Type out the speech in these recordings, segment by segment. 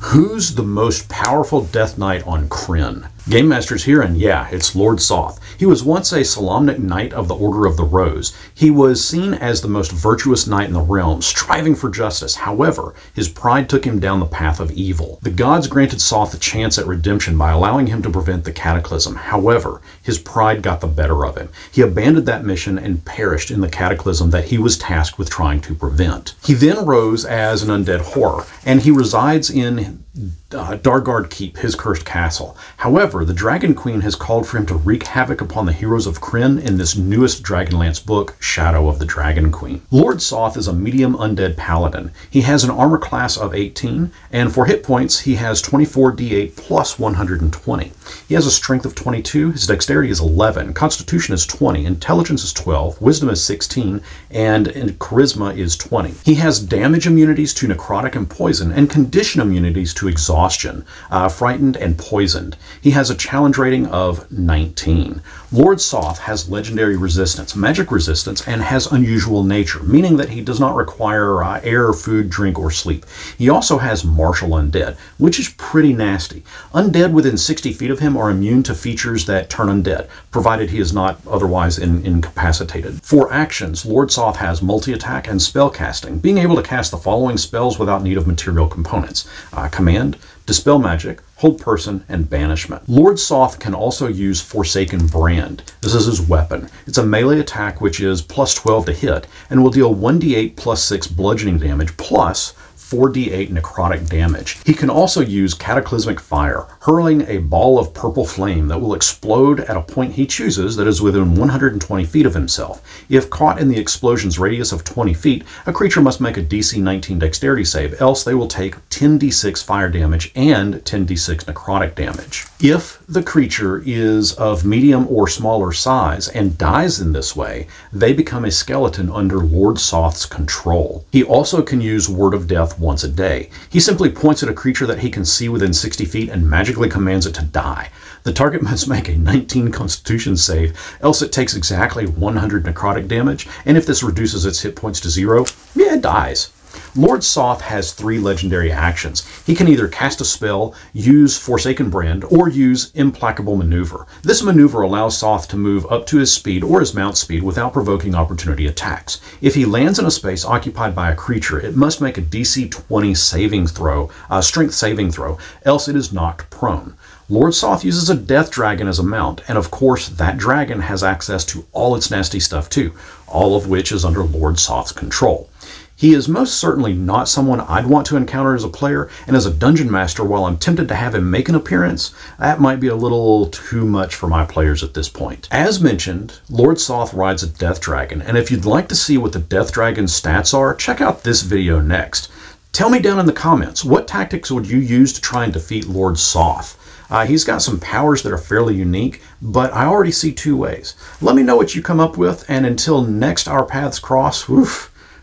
Who's the most powerful Death Knight on Krynn? GameMasters here, and yeah, it's Lord Soth. He was once a Solamnic Knight of the Order of the Rose. He was seen as the most virtuous knight in the realm, striving for justice. However, his pride took him down the path of evil. The gods granted Soth a chance at redemption by allowing him to prevent the cataclysm. However, his pride got the better of him. He abandoned that mission and perished in the cataclysm that he was tasked with trying to prevent. He then rose as an undead horror, and he resides in Dargard Keep, his cursed castle. However, the Dragon Queen has called for him to wreak havoc upon the heroes of Krynn in this newest Dragonlance book, Shadow of the Dragon Queen. Lord Soth is a medium undead paladin. He has an armor class of 18, and for hit points, he has 24d8 plus 120. He has a strength of 22, his dexterity is 11, constitution is 20, intelligence is 12, wisdom is 16, and charisma is 20. He has damage immunities to necrotic and poison, and condition immunities to exhaustion, frightened and poisoned. He has a challenge rating of 19. Lord Soth has legendary resistance, magic resistance, and has unusual nature, meaning that he does not require air, food, drink, or sleep. He also has martial undead, which is pretty nasty. Undead within 60 feet of him are immune to features that turn undead, provided he is not otherwise incapacitated. For actions, Lord Soth has multi-attack and spell casting, being able to cast the following spells without need of material components: Command, Dispel Magic, Hold Person, and Banishment. Lord Soth can also use Forsaken Brand. This is his weapon. It's a melee attack which is plus 12 to hit, and will deal 1d8 plus 6 bludgeoning damage, plus 4d8 necrotic damage. He can also use Cataclysmic Fire, hurling a ball of purple flame that will explode at a point he chooses that is within 120 feet of himself. If caught in the explosion's radius of 20 feet, a creature must make a DC 19 dexterity save, else they will take 10d6 fire damage and 10d6 necrotic damage. If the creature is of medium or smaller size and dies in this way, they become a skeleton under Lord Soth's control. He also can use Word of Death once a day. He simply points at a creature that he can see within 60 feet and magically commands it to die. The target must make a 19 Constitution save, else it takes exactly 100 necrotic damage, and if this reduces its hit points to 0, yeah, it dies. Lord Soth has 3 legendary actions. He can either cast a spell, use Forsaken Brand, or use Implacable Maneuver. This maneuver allows Soth to move up to his speed or his mount speed without provoking opportunity attacks. If he lands in a space occupied by a creature, it must make a DC 20 saving throw, strength saving throw, else it is knocked prone. Lord Soth uses a death dragon as a mount, and of course that dragon has access to all its nasty stuff too, all of which is under Lord Soth's control. He is most certainly not someone I'd want to encounter as a player, and as a dungeon master, while I'm tempted to have him make an appearance, that might be a little too much for my players at this point. As mentioned, Lord Soth rides a death dragon, and if you'd like to see what the death dragon's stats are, check out this video next. Tell me down in the comments, what tactics would you use to try and defeat Lord Soth? He's got some powers that are fairly unique, but I already see 2 ways. Let me know what you come up with, and until next our paths cross,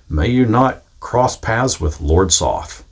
may you not cross paths with Lord Soth.